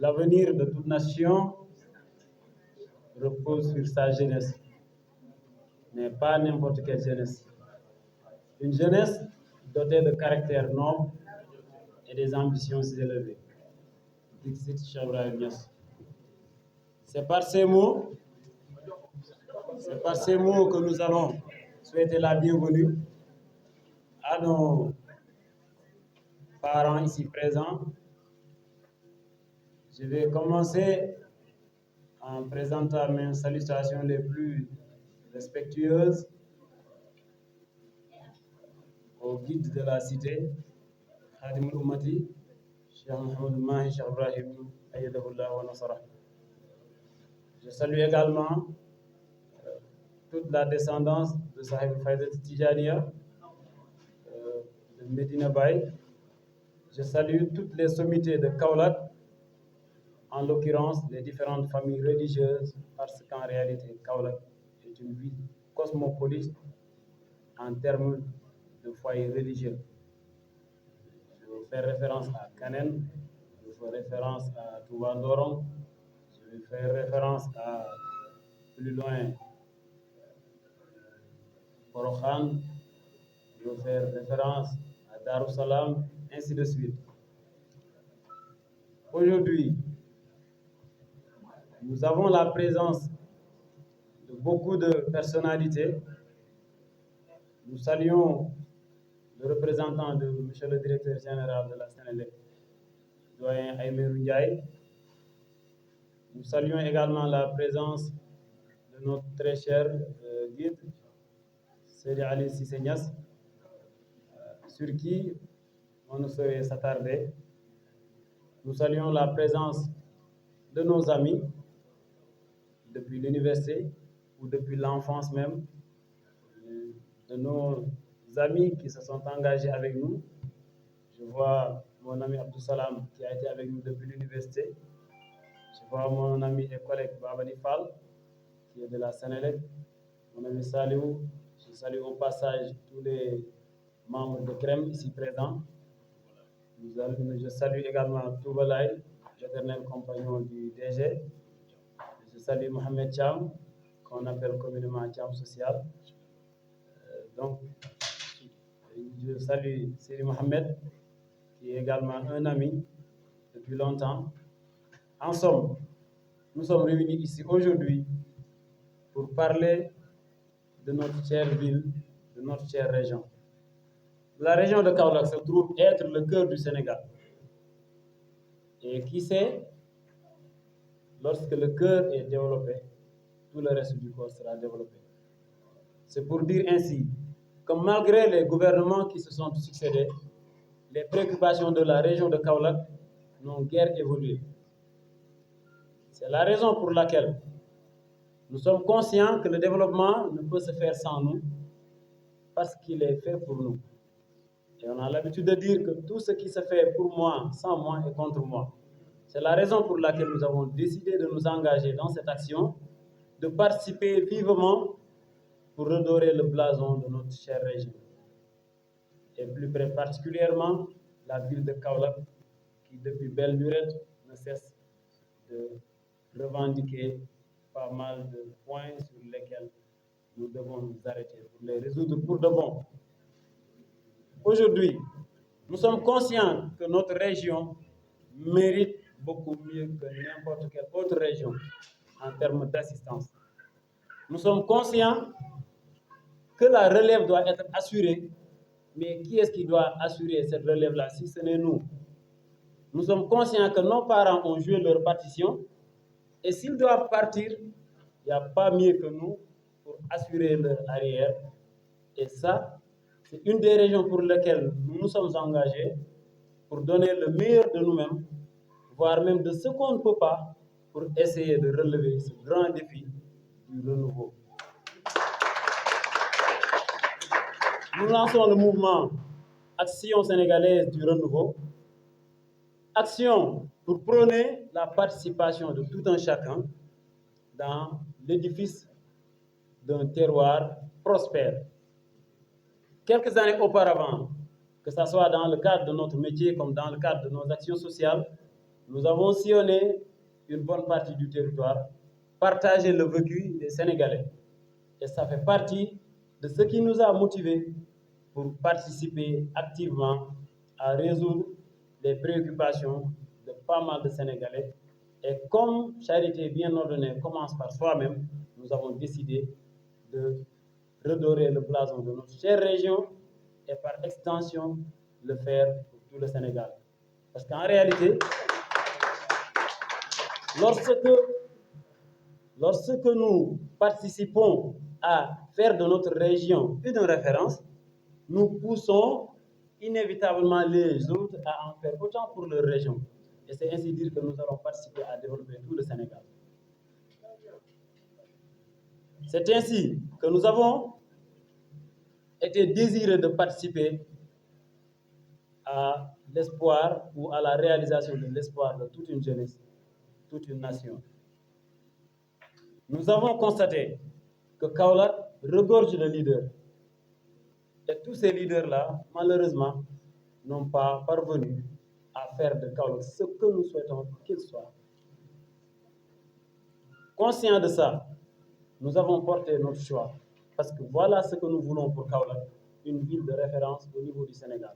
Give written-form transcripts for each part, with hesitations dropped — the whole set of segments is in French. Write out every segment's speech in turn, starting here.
L'avenir de toute nation repose sur sa jeunesse, mais pas n'importe quelle jeunesse. Une jeunesse dotée de caractère noble et des ambitions élevées. C'est par ces mots que nous allons souhaiter la bienvenue à nos parents ici présents. Je vais commencer en présentant mes salutations les plus respectueuses au guide de la cité, Khadim al-Ummati, Cheikh Mohamed Mahi, Cheikh Ibrahim, Ayyadahullah wa Nasrah. Je salue également toute la descendance de Sahib Fayda Tijaniya, de Médina Baye. Je salue toutes les sommités de Kaolack, en l'occurrence les différentes familles religieuses, parce qu'en réalité, Kaolack est une ville cosmopolite en termes de foyers religieux. Je vais faire référence à Kanen, je vais faire référence à Touba Ndorong, je vais faire référence à plus loin Porokhan, je vais faire référence à Darussalam, ainsi de suite. Aujourd'hui, nous avons la présence de beaucoup de personnalités. Nous saluons le représentant de Monsieur le directeur général de la Senelec, doyen Aïmerou Ndiaye. Nous saluons également la présence de notre très cher guide, Seydi Ali Cissé Niass, sur qui on ne saurait s'attarder. Nous saluons la présence de nos amis depuis l'université ou depuis l'enfance même, de nos amis qui se sont engagés avec nous. Je vois mon ami Abdou Salam qui a été avec nous depuis l'université. Je vois mon ami et collègue Babadi Fall qui est de la Senelec. Mon ami Saliou, je salue au passage tous les membres de CREM ici présents. Je salue également Toubalay, l'éternel compagnon du DG. Je salue Mohamed Cham, qu'on appelle communément Cham Social. Donc, je salue Siri Mohamed, qui est également un ami depuis longtemps. En somme, nous sommes réunis ici aujourd'hui pour parler de notre chère ville, de notre chère région. La région de Kaolack se trouve être le cœur du Sénégal. Et qui sait, lorsque le cœur est développé, tout le reste du corps sera développé. C'est pour dire ainsi que malgré les gouvernements qui se sont succédés, les préoccupations de la région de Kaolack n'ont guère évolué. C'est la raison pour laquelle nous sommes conscients que le développement ne peut se faire sans nous, parce qu'il est fait pour nous. Et on a l'habitude de dire que tout ce qui se fait pour moi, sans moi et contre moi. C'est la raison pour laquelle nous avons décidé de nous engager dans cette action, de participer vivement pour redorer le blason de notre chère région. Et plus particulièrement, la ville de Kaolack, qui depuis belle lurette ne cesse de revendiquer pas mal de points sur lesquels nous devons nous arrêter pour les résoudre pour de bon. Aujourd'hui, nous sommes conscients que notre région mérite beaucoup mieux que n'importe quelle autre région en termes d'assistance. Nous sommes conscients que la relève doit être assurée, mais qui est-ce qui doit assurer cette relève-là si ce n'est nous? Nous sommes conscients que nos parents ont joué leur partition et s'ils doivent partir, il n'y a pas mieux que nous pour assurer leur arrière. Et ça, c'est une des régions pour lesquelles nous nous sommes engagés pour donner le meilleur de nous-mêmes, voire même de ce qu'on ne peut pas, pour essayer de relever ce grand défi du renouveau. Nous lançons le mouvement Actions Sénégalaises du Renouveau. Action pour prôner la participation de tout un chacun dans l'édifice d'un terroir prospère. Quelques années auparavant, que ce soit dans le cadre de notre métier comme dans le cadre de nos actions sociales, nous avons sillonné une bonne partie du territoire, partagé le vécu des Sénégalais. Et ça fait partie de ce qui nous a motivés pour participer activement à résoudre les préoccupations de pas mal de Sénégalais. Et comme charité bien ordonnée commence par soi-même, nous avons décidé de redorer le blason de notre chère région et par extension le faire pour tout le Sénégal. Parce qu'en réalité, lorsque nous participons à faire de notre région une référence, nous poussons inévitablement les autres à en faire autant pour leur région. Et c'est ainsi dire que nous allons participer à développer tout le Sénégal. C'est ainsi que nous avons été désireux de participer à l'espoir ou à la réalisation de l'espoir de toute une jeunesse, toute une nation. Nous avons constaté que Kaolack regorge de leaders. Et tous ces leaders-là, malheureusement, n'ont pas parvenu à faire de Kaolack ce que nous souhaitons qu'il soit. Conscients de ça, nous avons porté notre choix. Parce que voilà ce que nous voulons pour Kaolack, une ville de référence au niveau du Sénégal.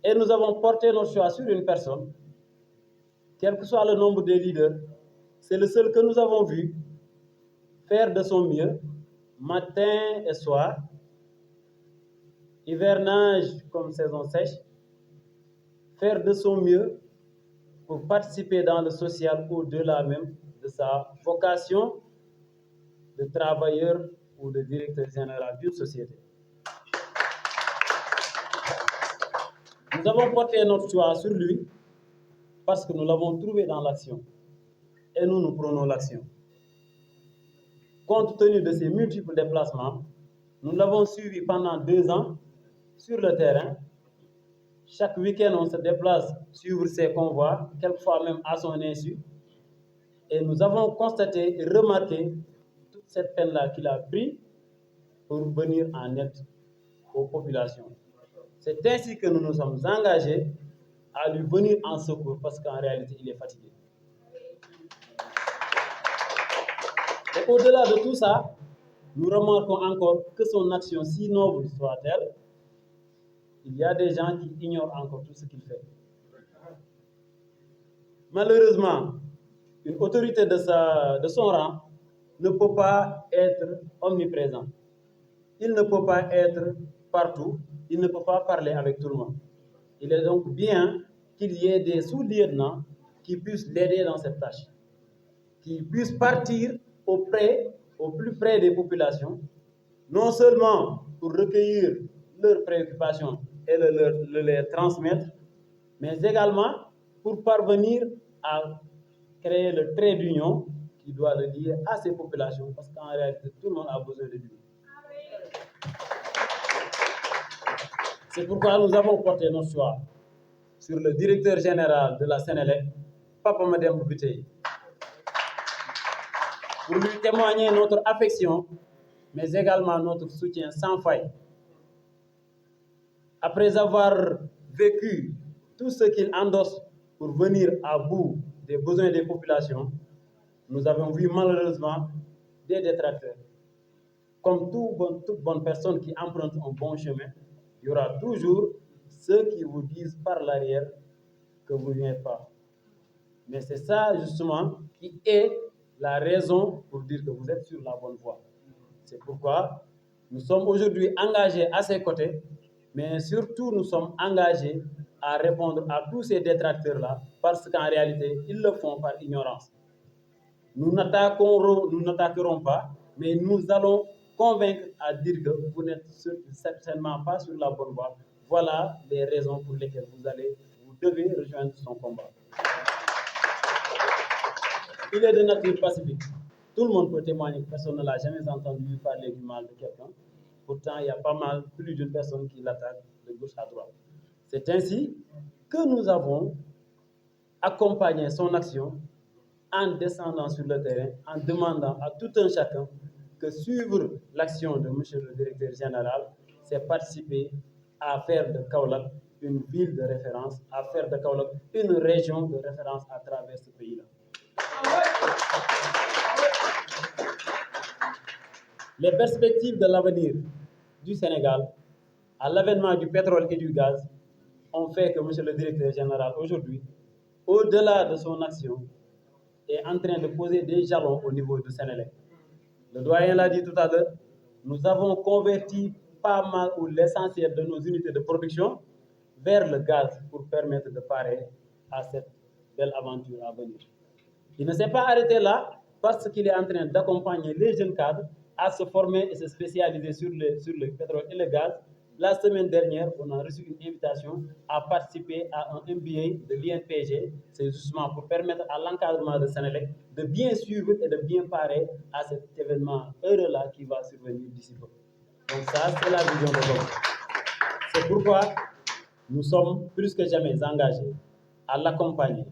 Et nous avons porté notre choix sur une personne, quel que soit le nombre des leaders, c'est le seul que nous avons vu faire de son mieux, matin et soir, hivernage comme saison sèche, faire de son mieux pour participer dans le social au-delà même de sa vocation de travailleur ou de directeur général d'une société. Nous avons porté notre choix sur lui parce que nous l'avons trouvé dans l'action. Et nous prenons l'action. Compte tenu de ses multiples déplacements, nous l'avons suivi pendant 2 ans sur le terrain. Chaque week-end, on se déplace suivre ses convois, quelquefois même à son insu. Et nous avons constaté et remarqué toute cette peine-là qu'il a pris pour venir en aide aux populations. C'est ainsi que nous nous sommes engagés à lui venir en secours parce qu'en réalité, il est fatigué. Et au-delà de tout ça, nous remarquons encore que son action, si noble soit-elle, il y a des gens qui ignorent encore tout ce qu'il fait. Malheureusement, une autorité de son rang ne peut pas être omniprésent. Il ne peut pas être partout, il ne peut pas parler avec tout le monde. Il est donc bien qu'il y ait des sous-lieutenants qui puissent l'aider dans cette tâche, qui puissent partir au plus près des populations, non seulement pour recueillir leurs préoccupations et les transmettre, mais également pour parvenir à créer le trait d'union qui doit le lier à ces populations, parce qu'en réalité, tout le monde a besoin de lui. C'est pourquoi nous avons porté nos choix sur le directeur général de la Senelec, Pape Mademba Bitèye, pour lui témoigner notre affection, mais également notre soutien sans faille. Après avoir vécu tout ce qu'il endosse pour venir à bout des besoins des populations, nous avons vu malheureusement des détracteurs. Comme toute bonne personne qui emprunte un bon chemin, il y aura toujours ceux qui vous disent par l'arrière que vous ne venez pas. Mais c'est ça justement qui est la raison pour dire que vous êtes sur la bonne voie. C'est pourquoi nous sommes aujourd'hui engagés à ses côtés, mais surtout nous sommes engagés à répondre à tous ces détracteurs-là, parce qu'en réalité, ils le font par ignorance. Nous n'attaquerons pas, mais nous allons convaincre à dire que vous n'êtes certainement pas sur la bonne voie. Voilà les raisons pour lesquelles vous devez rejoindre son combat. Il est de nature pacifique. Tout le monde peut témoigner que personne ne l'a jamais entendu parler du mal de quelqu'un. Pourtant, il y a plus d'une personne qui l'attaque de gauche à droite. C'est ainsi que nous avons accompagné son action en descendant sur le terrain, en demandant à tout un chacun que suivre l'action de Monsieur le directeur général, c'est participer à faire de Kaolack une ville de référence, à faire de Kaolack une région de référence à travers ce pays-là. Les perspectives de l'avenir du Sénégal, à l'avènement du pétrole et du gaz, ont fait que Monsieur le directeur général, aujourd'hui, au-delà de son action, est en train de poser des jalons au niveau du Senelec. Le doyen l'a dit tout à l'heure, nous avons converti pas mal ou l'essentiel de nos unités de production vers le gaz pour permettre de parer à cette belle aventure à venir. Il ne s'est pas arrêté là parce qu'il est en train d'accompagner les jeunes cadres à se former et se spécialiser sur le pétrole et le gaz. La semaine dernière, on a reçu une invitation à participer à un MBA de l'INPG. C'est justement pour permettre à l'encadrement de Senelec de bien suivre et de bien parer à cet événement heureux-là qui va survenir d'ici peu. Donc ça, c'est la vision de l'homme. C'est pourquoi nous sommes plus que jamais engagés à l'accompagner.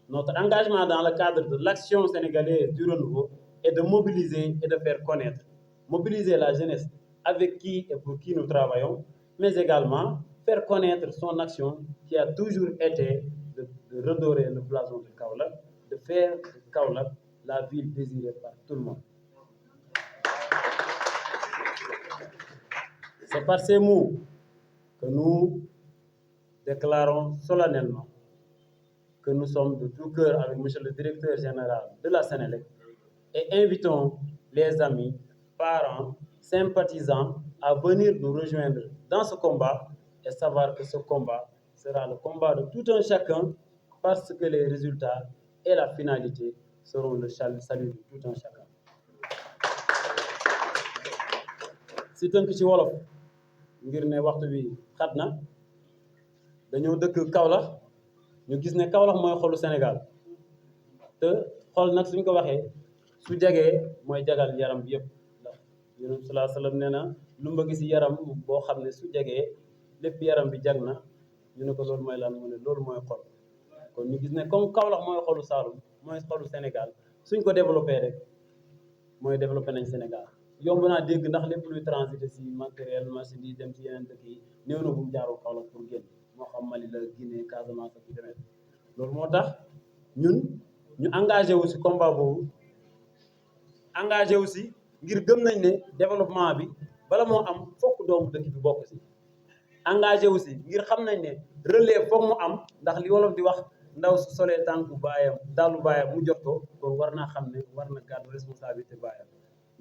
Notre engagement dans le cadre de l'Action sénégalaise du Renouveau est de mobiliser et de faire connaître. Mobiliser la jeunesse avec qui et pour qui nous travaillons, mais également faire connaître son action qui a toujours été de redorer le blason de Kaolack, de faire de Kaolack la ville désirée par tout le monde. C'est par ces mots que nous déclarons solennellement que nous sommes de tout cœur avec Monsieur le directeur général de la Senelec et invitons les amis, parents, sympathisants à venir nous rejoindre dans ce combat et savoir que ce combat sera le combat de tout un chacun parce que les résultats et la finalité seront le salut de tout un chacun. Si tënk ci wolof ngir ne waxtu bi xat na dañoo dëkk Kaolack ñu gis ne Kaolack mooy xolu Sénégal te xol nag suñ ko waxee su jegee mooy jagal yaram bi yëpp ndax Yonent bi sallallahu alayhi wa sallam nee na lu ma gis yaram boo xam ne su jegee lépp yaram bi jag na ñu ne ko loolu mooy lan mu ne loolu mooy xol kon ñu gis ne comme Kaolack mooy xolu Saloum mooy xolu Sénégal suñ ko développé rek mooy développé nañ Sénégal yomb naa dégg ndax lépp luy transiter si matériel machine yi dem ci yeneen dëkk yi néew na bu mu jaaroo Kaolack pour génn moo xam Mali la Guinée Casamance ak yu demee loolu moo tax ñun ñu engagé wu si combat boobu engagé wu si ngir gëm nañ ne développement bi bala moo am fokk doomu dëkk bi bokk si engagé wu si ngir xam nañ ne relais foog mu am ndax li wolof di wax ndaw su solee tànku baayam dalu baayam mu jot ko kon war naa xam ne war na gàddu responsabilité baayam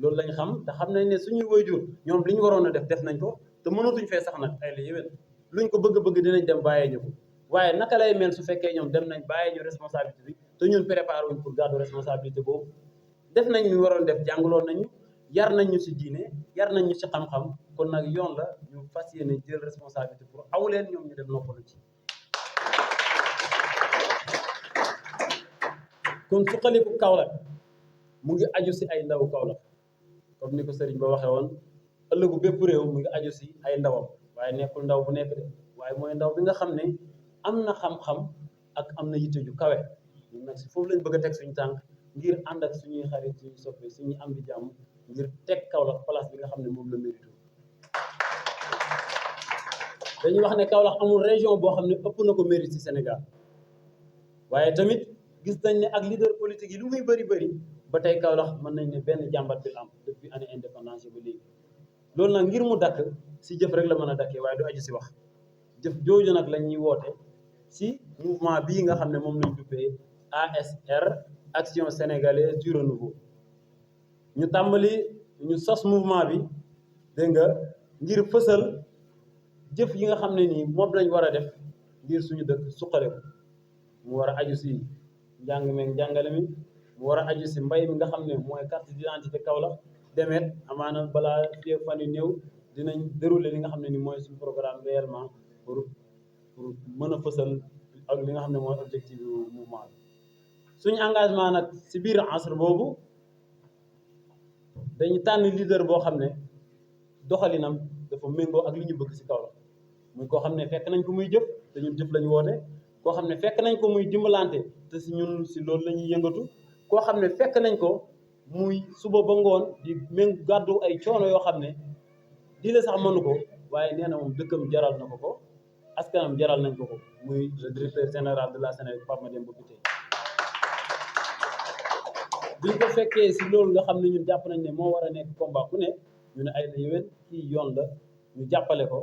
loolu lañ xam te xam nañ ne suñuy waajur ñoom li ñu waroon a def nañ ko te mënatuñ fee sax nag ay la yéwén luñ ko bëgg-bëgg dinañ dem bàyyee ñu ko waaye naka lay mel su fekkee ñoom dem nañ bàyyee ñu responsabilité bi te ñun préparé wuñ pour gàddu responsabilité boobu def nañ ñu waroon def jàngaloon nañu yar nañ ñu si diine yar nañ ñu si xam-xam kon nag yoon la ñu fas yéene jël responsabilité pour aw leen ñoom ñu dem noppalu ci kon suqaliku Kaolack mu ngi aju si ay ndaw Kaolack comme ni ko sëriñ ba waxee woon ëllëgu bépp réew mu ngi aju si ay ndawam waaye nekkul ndaw bu nekk de waaye mooy ndaw bi nga xam ne am na xam-xam ak am na yitte ju kawe ñun nag si foofu lañ bëgg a teg suñu tànk ngir ànd ak suñuy xarit suñuy soppe suñuy am di jàmm ngir teg Kaolack place bi nga xam ne moom la mérite dañuy wax ne Kaolack amul région boo xam ne ëpp na ko mérite ci Sénégal waaye tamit gis nañ ne ak leader politique yi lu muy bëri bëri ba tey Kaolack mën nañ ne benn jàmbat bi am depuis année indépendance ba léegi loolu nag ngir mu dakk si jëf rek la mën a dakkee waaye du aju si wax jëf jooju nag la ñuy woote si mouvement bii nga xam ne moom lañ duppee ASR Actions Sénégalaises du Renouveau ñu tàmbali ñu sos mouvement bi dégg nga ngir fësal jëf yi nga xam ne nii moom lañ war a def ngir suñu dëkk suqaleku mu war a aju si njàng meeg njàngale mi mu war a aju si mbay mi nga xam ne mooy carte d'identité Kaolack demet amaana balaa fii fan yu néew dinañ dérouler li nga xam ne ni mooy suñu programme réellement pour mën a fësal ak li nga xam ne mooy objectif yu mouvement bi suñu engagement nag si biir asr boobu dañu tànn leader boo xam ne doxalinam dafa méngoo ak li ñu bëgg si Kaolack muy koo xam ne fekk nañ ko muy jëf te ñun jëf lañu woote koo xam ne fekk nañ ko muy dimbalante te si ñun si loolu la ñuy yëngatu koo xam ne fekk nañ ko muy suba ba ngoon di méng gàddu ay coono yoo xam ne di la sax mënu ko waaye nee na moom dëkkam jaral na ko askanam jaral nañ ko muy le directeur général de la Senelec Pape Mademba Bitèye biñ ko fekkee si loolu nga xam ne ñun jàpp nañ ne moo war a nekk combat ku ne ñu ne ay la yéwén kii yoon la ñu jàppale ko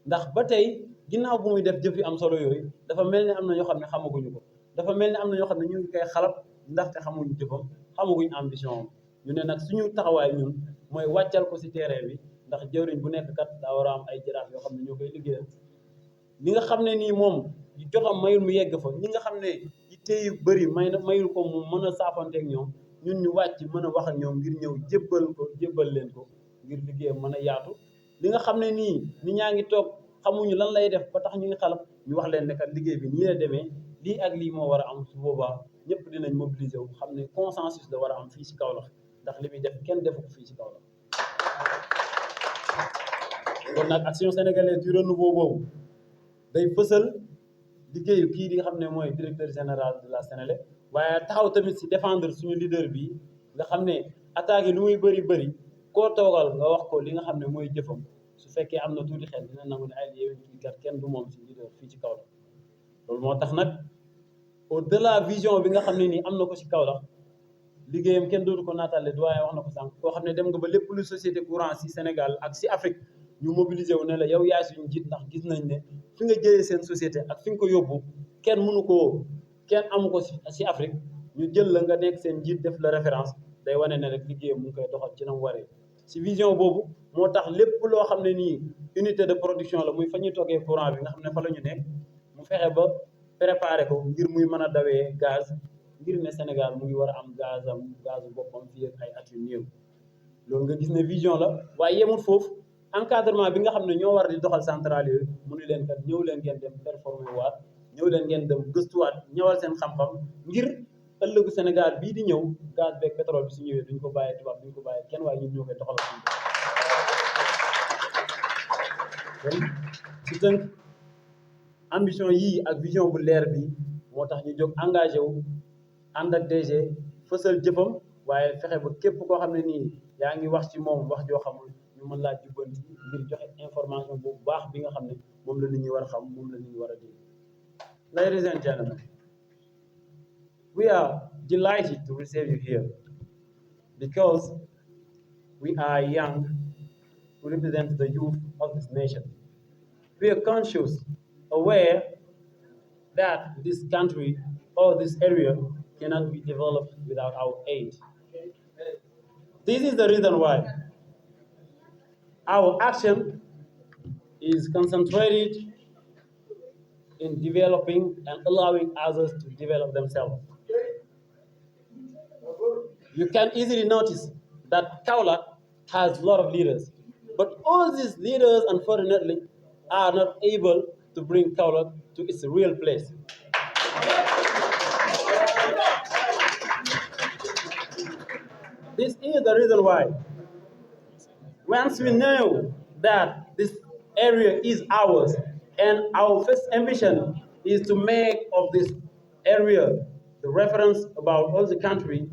ndax ba tey ginnaaw bu muy def jëf yu am solo yooyu dafa mel ni am na ñoo xam ne xamaguñu ko dafa mel ni am na ñoo xam ne ñu ngi koy xalab ndaxte xamuñu jëfam xamaguñu ambition am ñu ne nag suñu taxawaay ñun mooy wàccal ko si terrain bi ndax jëwriñ bu nekk kat daa war a am ay jaraaf yoo xam ne ñoo koy liggéeyal li nga xam ne nii moom jotam mayul mu yegg fa ñi nga xam ne yitte yu bëri mayul ko mu mën a saafanteeg ñoom ñun ñu wàcc mën a wax ak ñoom ngir ñëw jébbal leen ko ngir liggéeyam mën a yaatu li nga xam ne nii nit ñaa ngi toog xamuñu lan lay def ba tax ñu ngi xalab ñu wax leen ne kat liggéey bi nii la demee lii ak lii moo war a am su boobaa ñëpp dinañ mobiliser wu xam ne consensus la war a am fii ci Kaolack ndax li muy def kenn defu ko fii ci Kaolack kon nag Actions Sénégalaises du Renouveau boobu day fësal liggéeyu kii di nga xam ne mooy directeur général de la Senelec waaye taxaw tamit ci défendre suñu leader bi nga xam ne attaques yi lu muy bëri koo toogal nga wax ko li nga xam ne mooy jëfam su fekkee am na tuuti xel dina nangu ne ay yéwén kii kat kenn du moom ci leader fii ci Kaolack loolu moo tax nag au delà vision bi nga xam ne nii am na ko ci Kaolack liggéeyam kenn dootu ko naataale doyen wax na ko sànq koo xam ne dem nga ba lépp lu société courant ci Sénégal ak ci Afrique ñu mobiliser wu ne la yow yaay suñu jiit ndax gis nañ ne fi nga jëlee seen société ak fi nga ko yóbbu kenn mënu koo kenn amu ko ci Afrique ñu jël la nga nekk seen jiit def la référence day wane ne rek liggéeyam mu ngi koy doxal ci na mu waree ci vision boobu moo tax lépp loo xam ne nii unité de production la muy fa ñuy toggee courant bi nga xam ne fa la ñu nekk mu fexe ba préparer ko ngir muy mën a dawee gaz ngir ne Sénégal mu ngi war a am gazu boppam fii ak ay at yu néew loolu nga gis ne vision la waaye yemul foofu encadrement bi nga xam ne ñoo war di doxal centrale yooyu mu ni leen kat ñëw leen ngeen dem performer waat ñëw leen ngeen dem gëstuwaat ñëwal seen xam-xam ngir ëllëgu Sénégal bii di ñëw gaz beeg pétrole bi su ñëwee duñ ko bàyyee tubaab duñ ko bàyyee kenn waaye ñun ñoo koy doxal kon ci tënk ambition yii ak vision bu leer bi moo tax ñu jóg engagé wu ànd ak DG fësal jëfam waaye fexe ba képp koo xam ne nii yaa ngi wax ci moom wax joo xamul ñu mën laa jubbanti ngir joxe information bu baax bi nga xam ne moom la nit ñi war a xam moom la nit ñi war a dégg. Ladies and gentlemen, we are delighted to receive you here because we are young who represent the youth of this nation. We are conscious, aware that this country or this area cannot be developed without our aid. This is the reason why our action is concentrated in developing and allowing others to develop themselves. You can easily notice that Kaolack has a lot of leaders, but all these leaders, unfortunately, are not able to bring Kaolack to its real place. This is the reason why, once we know that this area is ours, and our first ambition is to make of this area the reference about all the country,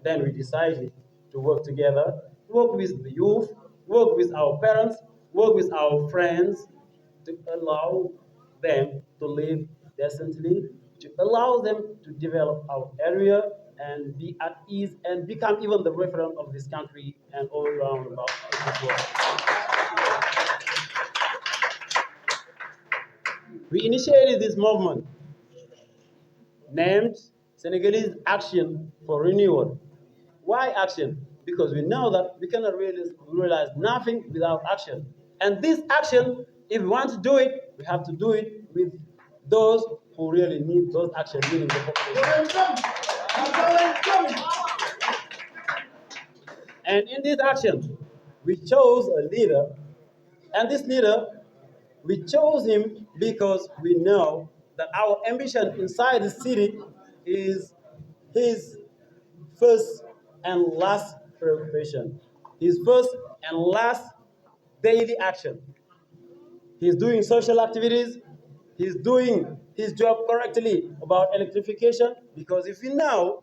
then we decided to work together, work with the youth, work with our parents, work with our friends to allow them to live decently, to allow them to develop our area and be at ease and become even the reference of this country and all around about this world. We initiated this movement named Senegalese Action for Renewal. Why action? Because we know that we cannot realize nothing without action. And this action, if we want to do it, we have to do it with those who really need those actions, meaning the population. And in this action, we chose a leader, and this leader, we chose him because we know that our ambition inside the city is his first and last preoccupation, his first and last daily action. He's doing social activities, he's doing his job correctly about electrification, because if you know,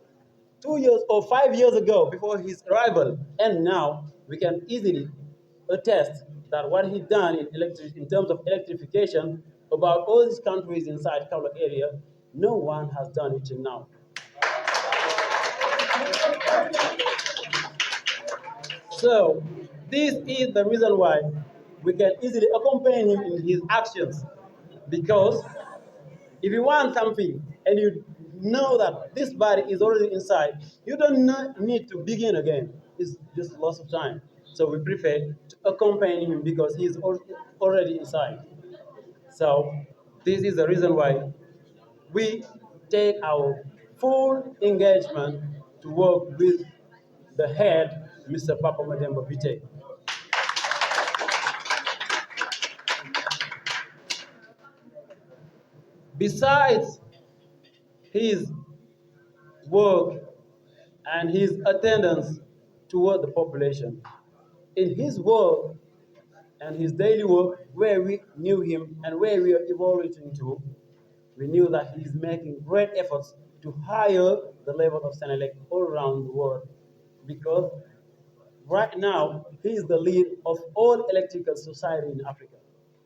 2 years or 5 years ago before his arrival, and now we can easily attest that what he done in terms of electrification about all these countries inside Kaolack area. No one has done it till now. So this is the reason why we can easily accompany him in his actions. Because if you want something and you know that this body is already inside, you don't need to begin again. It's just loss of time. So we prefer to accompany him because he's already inside. So this is the reason why we take our full engagement to work with the head, Mr. Pape Mademba Bitèye. Besides his work and his attendance toward the population, in his work and his daily work, where we knew him and where we are evolving to, we knew that he's making great efforts to higher the level of Senelec all around the world. Because right now, he is the lead of all electrical society in Africa.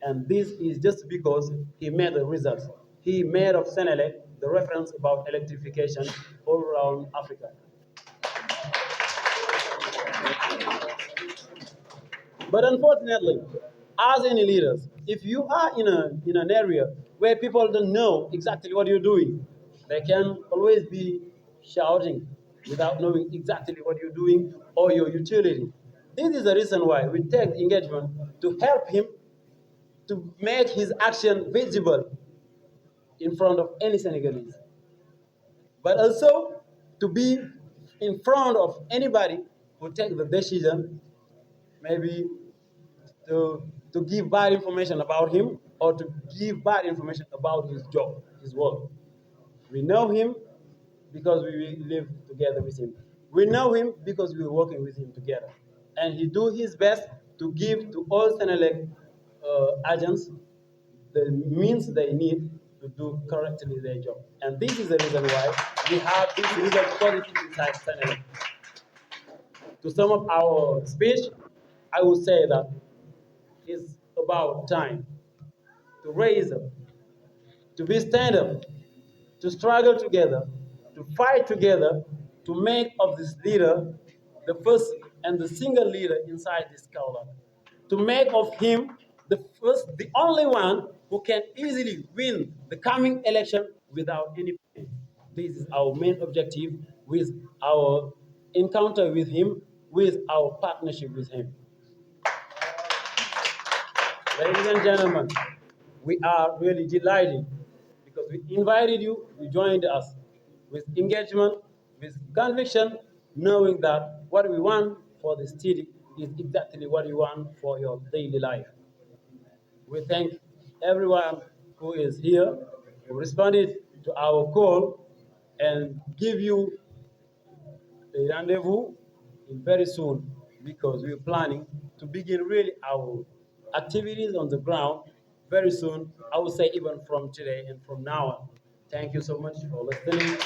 And this is just because he made the results. He made of Senelec the reference about electrification all around Africa. But unfortunately, as any leaders, if you are in an area where people don't know exactly what you're doing, they can always be shouting without knowing exactly what you're doing or your utility. This is the reason why we take engagement to help him to make his action visible in front of any Senegalese, but also to be in front of anybody who takes the decision, maybe to give bad information about him or to give bad information about his job, his work. We know him because we live together with him. We know him because we're working with him together. And he do his best to give to all Senelec agents the means they need to do correctly their job. And this is the reason why we have this result positive inside Senelec. To sum up our speech, I would say that it's about time to raise up, to be stand up, to struggle together, to fight together, to make of this leader the first and the single leader inside this Kaolack, to make of him the first, the only one who can easily win the coming election without any pain. This is our main objective with our encounter with him, with our partnership with him. Ladies and gentlemen, we are really delighted because we invited you, you joined us with engagement, with conviction, knowing that what we want for the city is exactly what you want for your daily life. We thank everyone who is here, who responded to our call, and give you a rendezvous very soon because we're planning to begin really our activities on the ground very soon. I would say even from today and from now on. Thank you so much for listening.